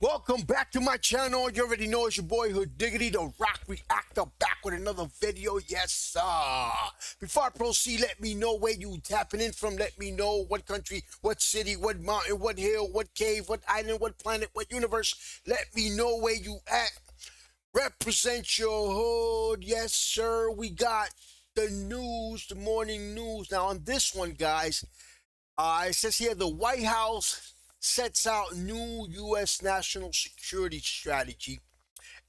Welcome back to my channel. You already know it's your boy Hood Diggity, the Rock Reactor, back with another video. Yes, sir. Before I proceed, let me know where you tapping in from. Let me know what country, what city, what mountain, what hill, what cave, what island, what planet, what universe. Let me know where you at. Represent your hood. Yes, sir. We got the news, the morning news. Now, on this one, guys, it says here the White House sets out new U.S. national security strategy,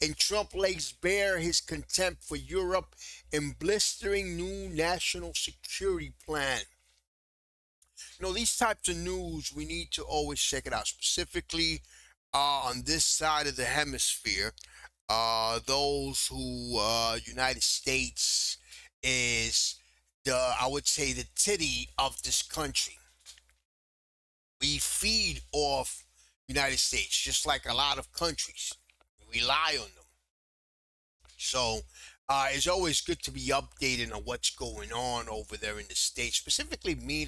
and Trump lays bare his contempt for Europe in blistering new national security plan. You know, these types of news, we need to always check it out, specifically on this side of the hemisphere. Those who United States is I would say, the titty of this country. We feed off United States, just like a lot of countries. We rely on them. So it's always good to be updated on what's going on over there in the States. Specifically me,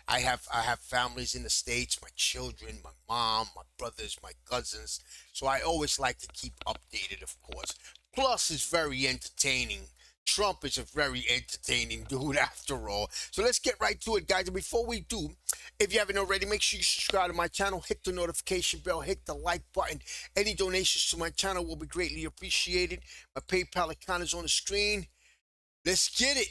I have families in the States, my children, my mom, my brothers, my cousins. So I always like to keep updated, of course. Plus, it's very entertaining. Trump is a very entertaining dude after all. So let's get right to it, guys. And before we do, if you haven't already, make sure you subscribe to my channel, hit the notification bell, hit the like button. Any donations to my channel will be greatly appreciated. My PayPal account is on the screen. Let's get it.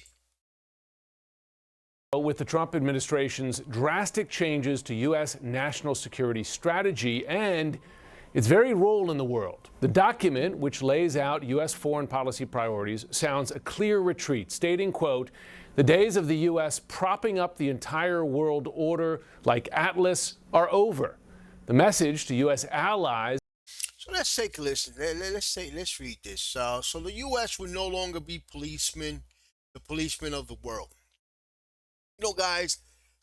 With the Trump administration's drastic changes to U.S. national security strategy and its very role in the world. The document, which lays out U.S. foreign policy priorities, sounds a clear retreat, stating, quote, "The days of the U.S. propping up the entire world order like Atlas are over." The message to U.S. allies. So let's take a listen. Let's read this. So the U.S. will no longer be the policemen of the world. You know, guys,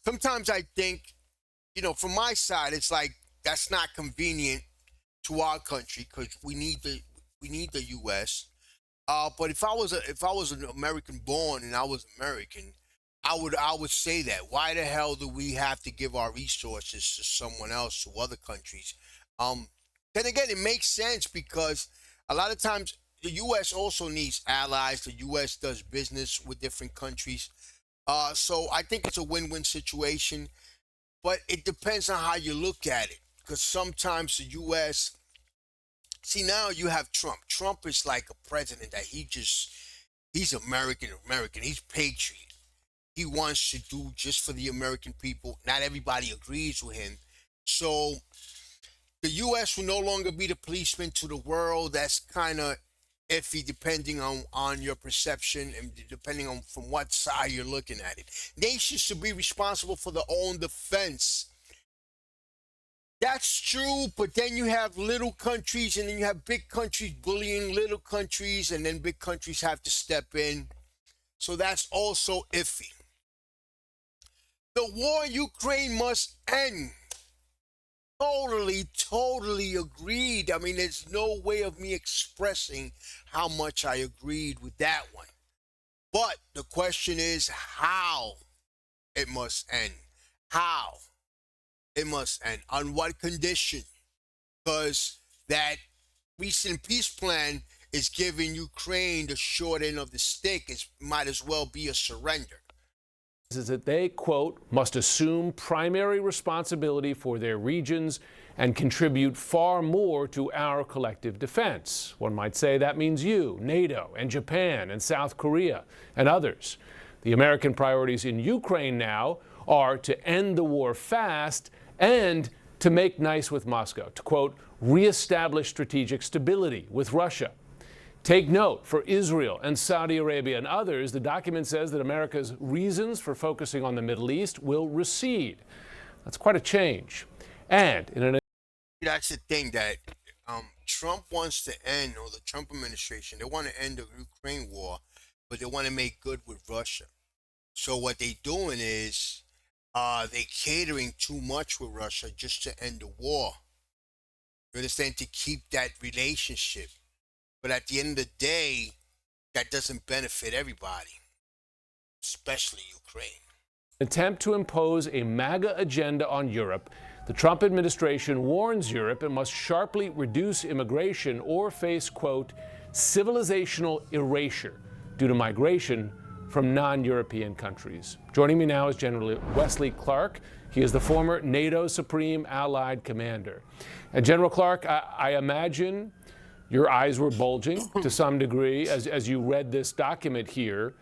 sometimes I think, from my side, it's like that's not convenient to our country because we need the U.S. But if I was an American born and I was American, I would say that. Why the hell do we have to give our resources to someone else, to other countries? Then again, it makes sense because a lot of times the U.S. also needs allies. The U.S. does business with different countries. So I think it's a win-win situation, but it depends on how you look at it. Because sometimes the U.S. See, now you have Trump. Trump is like a president that he's American. He's patriot. He wants to do just for the American people. Not everybody agrees with him. So the U.S. will no longer be the policeman to the world. That's kind of iffy depending on your perception and depending on from what side you're looking at it. Nations should be responsible for their own defense. That's true, but then you have little countries and then you have big countries bullying little countries, and then big countries have to step in. So that's also iffy. The war in Ukraine must end. Totally agreed. I mean, there's no way of me expressing how much I agreed with that one. But the question is how it must end. How? It must end. On what condition? Because that recent peace plan is giving Ukraine the short end of the stick. It might as well be a surrender. Is that they, quote, "must assume primary responsibility for their regions and contribute far more to our collective defense." One might say that means you, NATO, and Japan, and South Korea, and others. The American priorities in Ukraine now are to end the war fast and to make nice with Moscow, to, quote, "reestablish strategic stability with Russia." Take note, for Israel and Saudi Arabia and others, the document says that America's reasons for focusing on the Middle East will recede. That's quite a change. And in an... That's the thing that Trump wants to end, or the Trump administration, they want to end the Ukraine war, but they want to make good with Russia. So what they're doing is they catering too much with Russia just to end the war. You understand? To keep that relationship. But at the end of the day, that doesn't benefit everybody, especially Ukraine. Attempt to impose a MAGA agenda on Europe, The Trump administration warns Europe it must sharply reduce immigration or face, quote, civilizational erasure due to migration from non-European countries. Joining me now is General Wesley Clark. He is the former NATO Supreme Allied Commander. And General Clark, I imagine your eyes were bulging to some degree as you read this document here.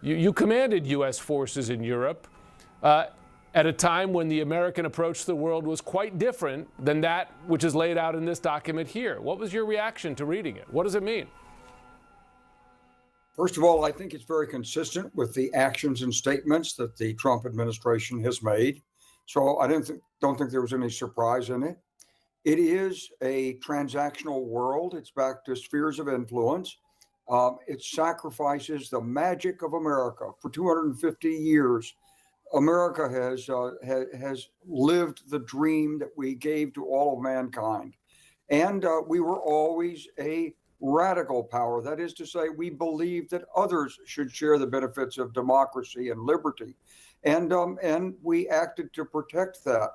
You commanded U.S. forces in Europe at a time when the American approach to the world was quite different than that which is laid out in this document here. What was your reaction to reading it? What does it mean? First of all, I think it's very consistent with the actions and statements that the Trump administration has made. So I don't think there was any surprise in it. It is a transactional world. It's back to spheres of influence. It sacrifices the magic of America. For 250 years, America has lived the dream that we gave to all of mankind. And we were always a radical power. That is to say, we believed that others should share the benefits of democracy and liberty. And we acted to protect that.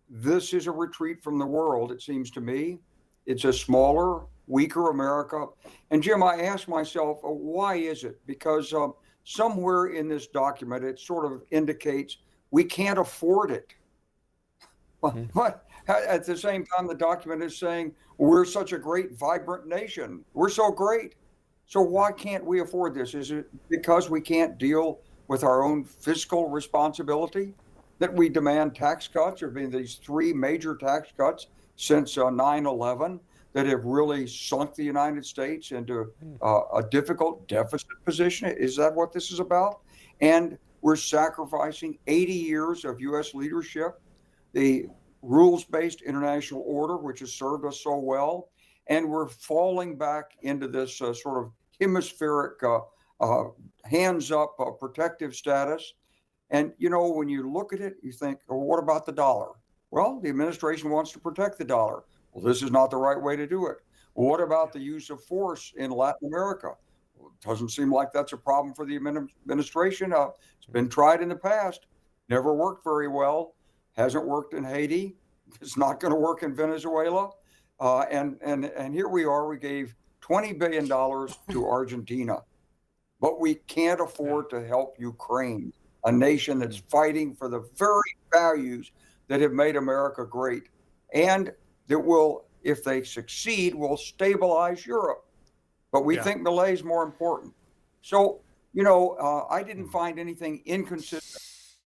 This is a retreat from the world, it seems to me. It's a smaller, weaker America. And Jim, I asked myself, why is it? Because somewhere in this document, it sort of indicates we can't afford it. But at the same time, the document is saying we're such a great, vibrant nation. We're so great. So why can't we afford this? Is it because we can't deal with our own fiscal responsibility that we demand tax cuts? There have been these three major tax cuts since 9/11 that have really sunk the United States into a difficult deficit position. Is that what this is about? And we're sacrificing 80 years of U.S. leadership, the rules-based international order, which has served us so well, and we're falling back into this sort of hemispheric, hands-up protective status. And, you know, when you look at it, you think, well, what about the dollar? Well, the administration wants to protect the dollar. Well, this is not the right way to do it. Well, what about the use of force in Latin America? Well, it doesn't seem like that's a problem for the administration. It's been tried in the past, never worked very well, hasn't worked in Haiti. It's not going to work in Venezuela. And here we are, we gave $20 billion to Argentina, but we can't afford to help Ukraine, a nation that's fighting for the very values that have made America great, and that will, if they succeed, will stabilize Europe. But we think Malay's more important. So, you know, I didn't find anything inconsistent.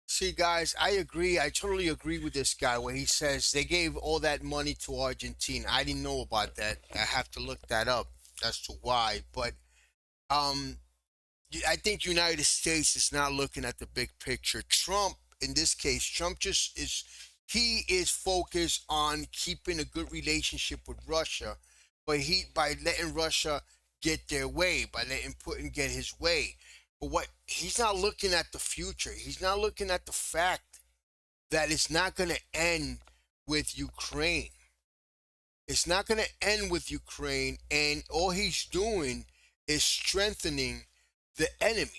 See, guys, I agree. I totally agree with this guy where he says they gave all that money to Argentina. I didn't know about that. I have to look that up as to why. But I think United States is not looking at the big picture. Trump, in this case, Trump just is, he is focused on keeping a good relationship with Russia, but by letting Russia get their way, by letting Putin get his way. But what he's not looking at the future. He's not looking at the fact that it's not going to end with Ukraine. It's not going to end with Ukraine, and all he's doing is strengthening the enemy.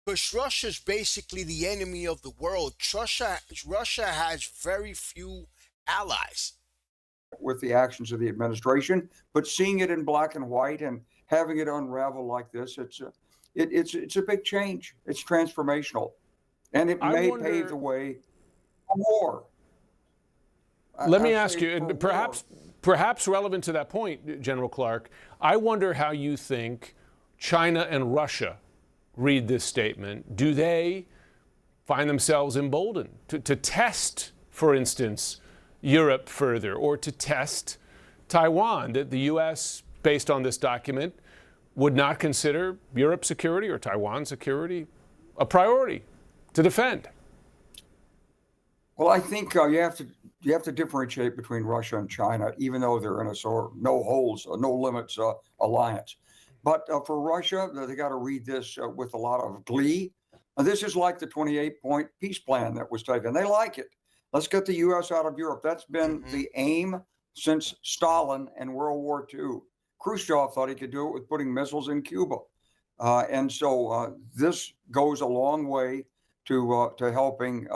Because Russia's basically the enemy of the world. Russia has very few allies. With the actions of the administration, but seeing it in black and white and having it unravel like this, it's a big change. It's transformational, and it may pave the way for war. Let me ask you, and perhaps relevant to that point, General Clark, I wonder how you think China and Russia read this statement. Do they find themselves emboldened to test, for instance, Europe further, or to test Taiwan, that the U.S., based on this document, would not consider Europe's security or Taiwan's security a priority to defend? Well, I think you have to differentiate between Russia and China, even though they're in a sort of no holds, no limits alliance. But for Russia, they got to read this with a lot of glee. This is like the 28-point peace plan that was taken. They like it. Let's get the U.S. out of Europe. That's been the aim since Stalin and World War II. Khrushchev thought he could do it with putting missiles in Cuba. And so this goes a long way to helping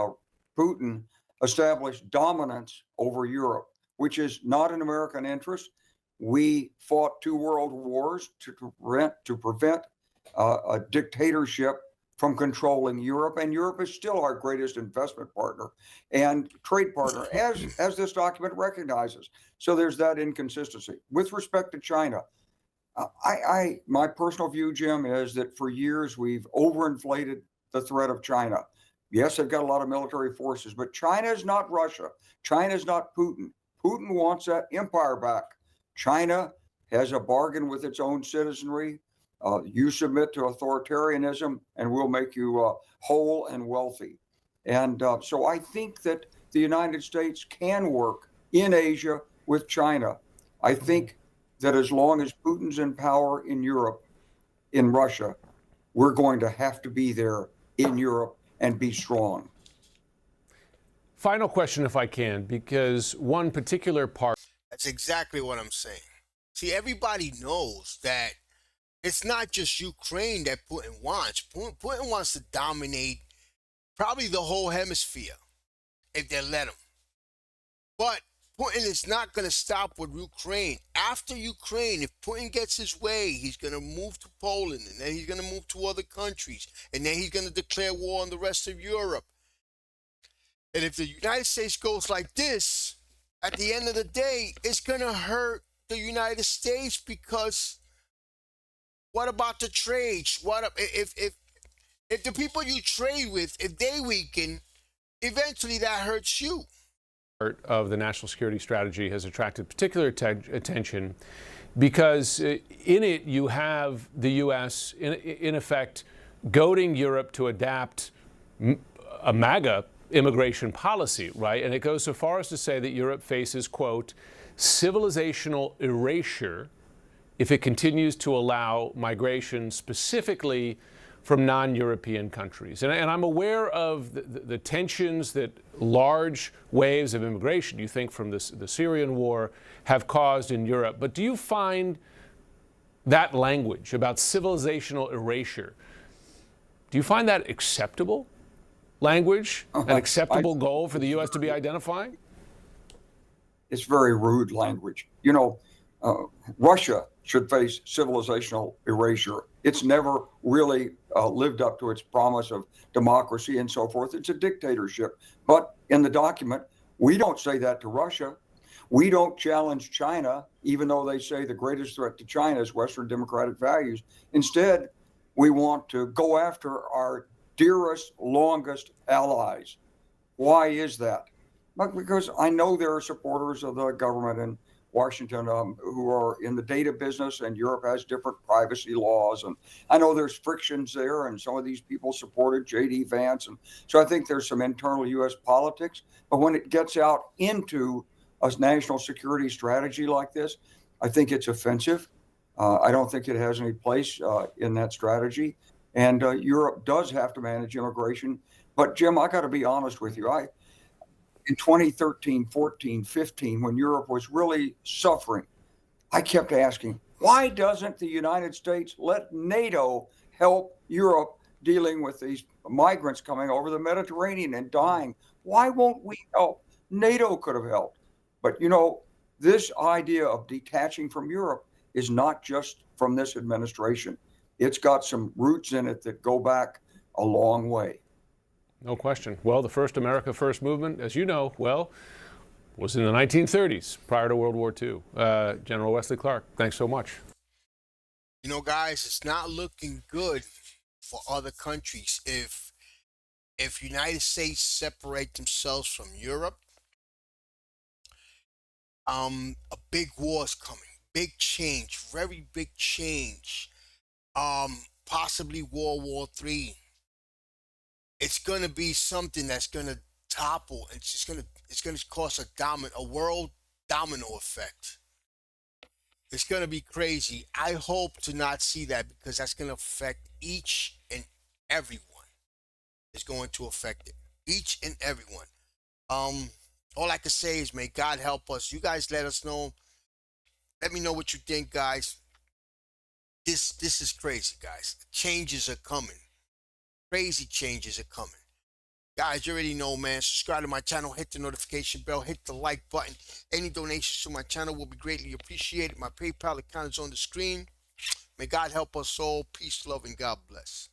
Putin establish dominance over Europe, which is not in American interest. We fought 2 world wars to prevent a dictatorship from controlling Europe, and Europe is still our greatest investment partner and trade partner, as this document recognizes. So there's that inconsistency. With respect to China, my personal view, Jim, is that for years we've overinflated the threat of China. Yes, they've got a lot of military forces, but China is not Russia. China is not Putin. Putin wants that empire back. China has a bargain with its own citizenry. You submit to authoritarianism, and we'll make you whole and wealthy. And so I think that the United States can work in Asia with China. I think that as long as Putin's in power in Europe, in Russia, we're going to have to be there in Europe and be strong. Final question, if I can, because one particular part. That's exactly what I'm saying. See, everybody knows that it's not just Ukraine that Putin wants. Putin wants to dominate probably the whole hemisphere if they let him. But Putin is not going to stop with Ukraine. After Ukraine, if Putin gets his way, he's going to move to Poland, and then he's going to move to other countries, and then he's going to declare war on the rest of Europe. And if the United States goes like this, at the end of the day, it's going to hurt the United States, because what about the trades? If the people you trade with, if they weaken, eventually that hurts you. Part of the national security strategy has attracted particular attention because in it you have the U.S. in effect goading Europe to adapt a MAGA immigration policy, right? And it goes so far as to say that Europe faces, quote, civilizational erasure if it continues to allow migration specifically from non-European countries. And I'm aware of the tensions that large waves of immigration, you think from the Syrian war, have caused in Europe. But do you find that language about civilizational erasure, do you find that acceptable language, an acceptable goal for the U.S. to be identifying? It's very rude language. You know, Russia should face civilizational erasure. It's never really lived up to its promise of democracy and so forth. It's a dictatorship. But in the document, we don't say that to Russia. We don't challenge China, even though they say the greatest threat to China is Western democratic values. Instead, we want to go after our dearest, longest allies. Why is that? Because I know there are supporters of the government in Washington who are in the data business, and Europe has different privacy laws. And I know there's frictions there, and some of these people supported J.D. Vance. And so I think there's some internal U.S. politics. But when it gets out into a national security strategy like this, I think it's offensive. I don't think it has any place in that strategy. And Europe does have to manage immigration. But Jim, I got to be honest with you. In 2013, 14, 15, when Europe was really suffering, I kept asking, why doesn't the United States let NATO help Europe dealing with these migrants coming over the Mediterranean and dying? Why won't we help? NATO could have helped. But, you know, this idea of detaching from Europe is not just from this administration. It's got some roots in it that go back a long way. No question. Well, the first America First movement, as you know, well, was in the 1930s, prior to World War II. General Wesley Clark, thanks so much. You know, guys, it's not looking good for other countries. If United States separate themselves from Europe, a big war is coming. Big change, very big change. Possibly World War III. It's going to be something that's going to topple. It's going to cause a world domino effect. It's going to be crazy. I hope to not see that, because that's going to affect each and everyone. It's going to affect it. Each and everyone. All I can say is, may God help us. You guys let us know. Let me know what you think, guys. This is crazy, guys. Changes are coming. Crazy changes are coming. Guys, you already know, man. Subscribe to my channel, hit the notification bell, hit the like button. Any donations to my channel will be greatly appreciated. My PayPal account is on the screen. May God help us all. Peace, love, and God bless.